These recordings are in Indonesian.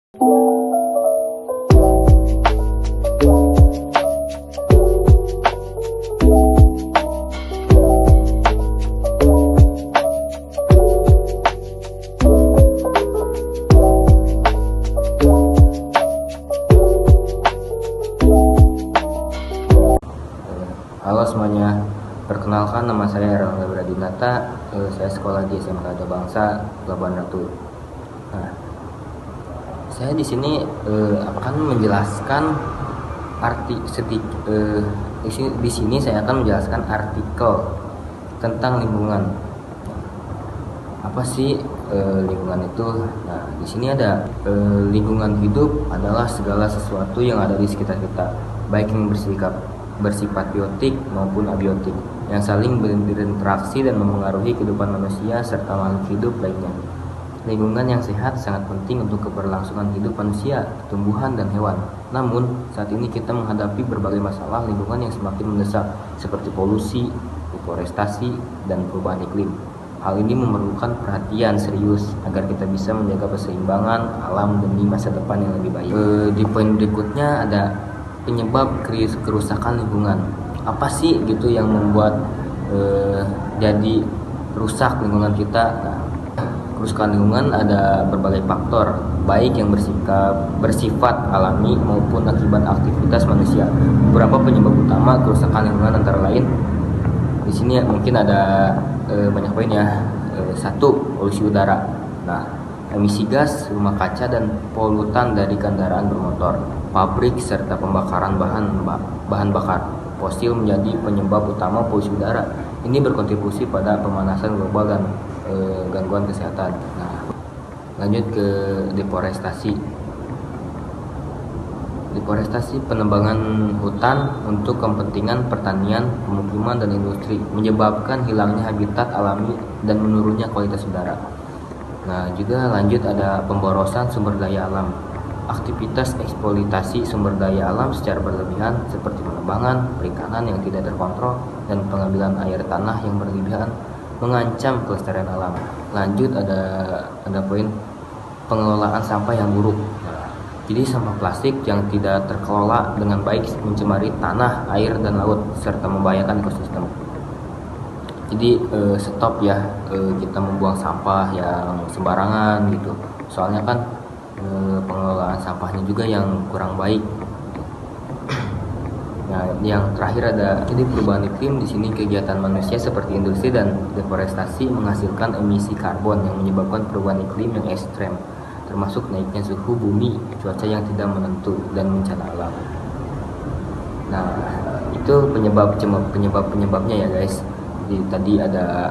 Halo semuanya, perkenalkan nama saya Erlangga Bradinata. Saya sekolah di SMK Ada Bangsa, Pelabuhan Ratu. Nah, saya di sini akan menjelaskan di sini saya akan menjelaskan artikel tentang lingkungan. Apa sih lingkungan itu? Nah, di sini ada lingkungan hidup adalah segala sesuatu yang ada di sekitar kita, baik yang bersifat biotik maupun abiotik, yang saling berinteraksi dan mempengaruhi kehidupan manusia serta makhluk hidup lainnya. Lingkungan yang sehat sangat penting untuk keberlangsungan hidup manusia, tumbuhan, dan hewan. Namun, saat ini kita menghadapi berbagai masalah lingkungan yang semakin mendesak, seperti polusi, deforestasi, dan perubahan iklim. Hal ini memerlukan perhatian serius agar kita bisa menjaga keseimbangan alam demi masa depan yang lebih baik. Di poin berikutnya ada penyebab kerusakan lingkungan. Apa sih gitu yang membuat jadi rusak lingkungan kita? Nah, kerusakan lingkungan ada berbagai faktor, baik yang bersifat alami maupun akibat aktivitas manusia. Beberapa penyebab utama kerusakan lingkungan antara lain di sini mungkin ada banyak poin ya. Satu, polusi udara. Nah, emisi gas rumah kaca dan polutan dari kendaraan bermotor, pabrik, serta pembakaran bahan bakar fosil menjadi penyebab utama polusi udara. Ini berkontribusi pada pemanasan global dan gangguan kesehatan. Nah, lanjut ke deforestasi. Deforestasi penebangan hutan untuk kepentingan pertanian, pemukiman, dan industri menyebabkan hilangnya habitat alami dan menurunnya kualitas udara. Nah, juga lanjut ada pemborosan sumber daya alam. Aktivitas eksploitasi sumber daya alam secara berlebihan seperti penebangan, perikanan yang tidak terkontrol, dan pengambilan air tanah yang berlebihan mengancam kelestarian alam. Lanjut ada poin pengelolaan sampah yang buruk. Jadi sampah plastik yang tidak terkelola dengan baik mencemari tanah, air, dan laut serta membahayakan ekosistem. Jadi stop ya kita membuang sampah yang sembarangan gitu. Soalnya kan pengelolaan sampahnya juga yang kurang baik. Nah, yang terakhir ada jadi perubahan iklim. Di sini kegiatan manusia seperti industri dan deforestasi menghasilkan emisi karbon yang menyebabkan perubahan iklim yang ekstrem, termasuk naiknya suhu bumi, cuaca yang tidak menentu, dan bencana alam. Nah, itu penyebabnya ya guys. Jadi tadi ada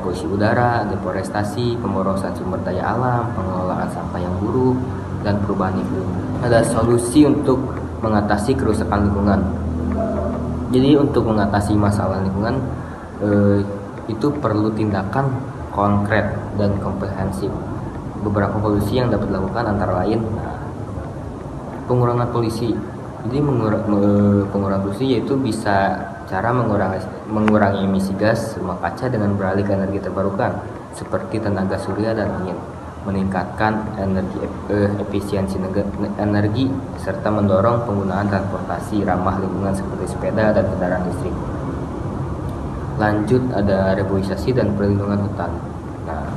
polusi udara, deforestasi, pemborosan sumber daya alam, pengelolaan sampah yang buruk, dan perubahan iklim. Ada solusi untuk mengatasi kerusakan lingkungan. Jadi untuk mengatasi masalah lingkungan itu perlu tindakan konkret dan komprehensif. Beberapa solusi yang dapat dilakukan antara lain pengurangan polusi. Jadi pengurangan polusi yaitu bisa cara mengurangi emisi gas rumah kaca dengan beralih ke energi terbarukan seperti tenaga surya dan angin, meningkatkan efisiensi energi, serta mendorong penggunaan transportasi ramah lingkungan seperti sepeda dan kendaraan listrik. Lanjut ada reboisasi dan perlindungan hutan. Nah,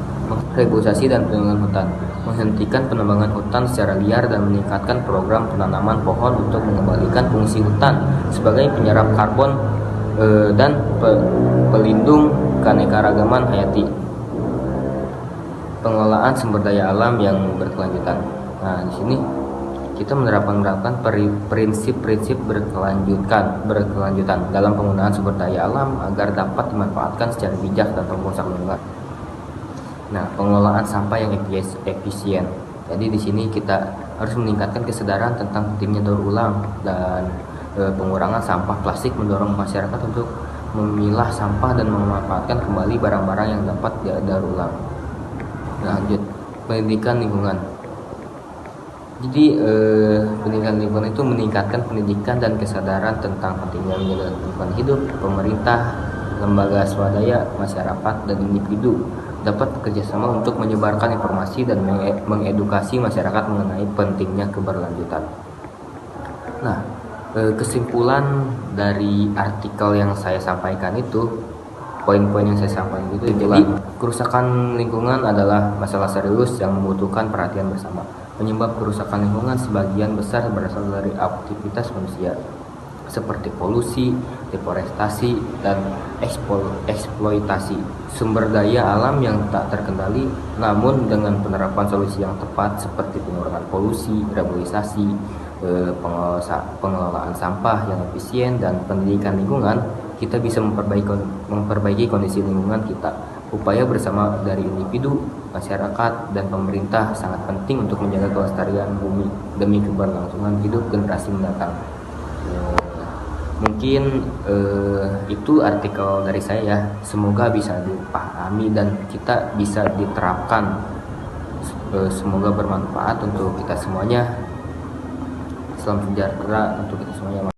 reboisasi dan perlindungan hutan menghentikan penebangan hutan secara liar dan meningkatkan program penanaman pohon untuk mengembalikan fungsi hutan sebagai penyerap karbon dan pelindung keanekaragaman hayati. Pengelolaan sumber daya alam yang berkelanjutan. Nah, di sini kita menerapkan prinsip-prinsip berkelanjutan dalam penggunaan sumber daya alam agar dapat dimanfaatkan secara bijak dan merusak lingkungan. Nah, pengelolaan sampah yang efisien. Jadi di sini kita harus meningkatkan kesadaran tentang pentingnya daur ulang dan pengurangan sampah plastik, mendorong masyarakat untuk memilah sampah dan memanfaatkan kembali barang-barang yang dapat didaur ulang. Lanjut, pendidikan lingkungan. Jadi pendidikan lingkungan itu meningkatkan pendidikan dan kesadaran tentang pentingnya menjaga lingkungan hidup. Pemerintah, lembaga swadaya, masyarakat, dan individu dapat bekerjasama untuk menyebarkan informasi dan mengedukasi masyarakat mengenai pentingnya keberlanjutan. Nah, kesimpulan dari artikel yang saya sampaikan itu, poin-poin yang saya sampaikan itu, jadi kerusakan lingkungan adalah masalah serius yang membutuhkan perhatian bersama. Penyebab kerusakan lingkungan sebagian besar berasal dari aktivitas manusia, seperti polusi, deforestasi, dan eksploitasi sumber daya alam yang tak terkendali. Namun dengan penerapan solusi yang tepat seperti pengurangan polusi, reboisasi, pengelolaan sampah yang efisien, dan pendidikan lingkungan, kita bisa memperbaiki kondisi lingkungan kita. Upaya bersama dari individu, masyarakat, dan pemerintah sangat penting untuk menjaga kelestarian bumi demi keberlangsungan hidup generasi mendatang. Mungkin itu artikel dari saya ya. Semoga bisa dipahami dan kita bisa diterapkan. Semoga bermanfaat untuk kita semuanya. Salam sejahtera untuk kita semuanya.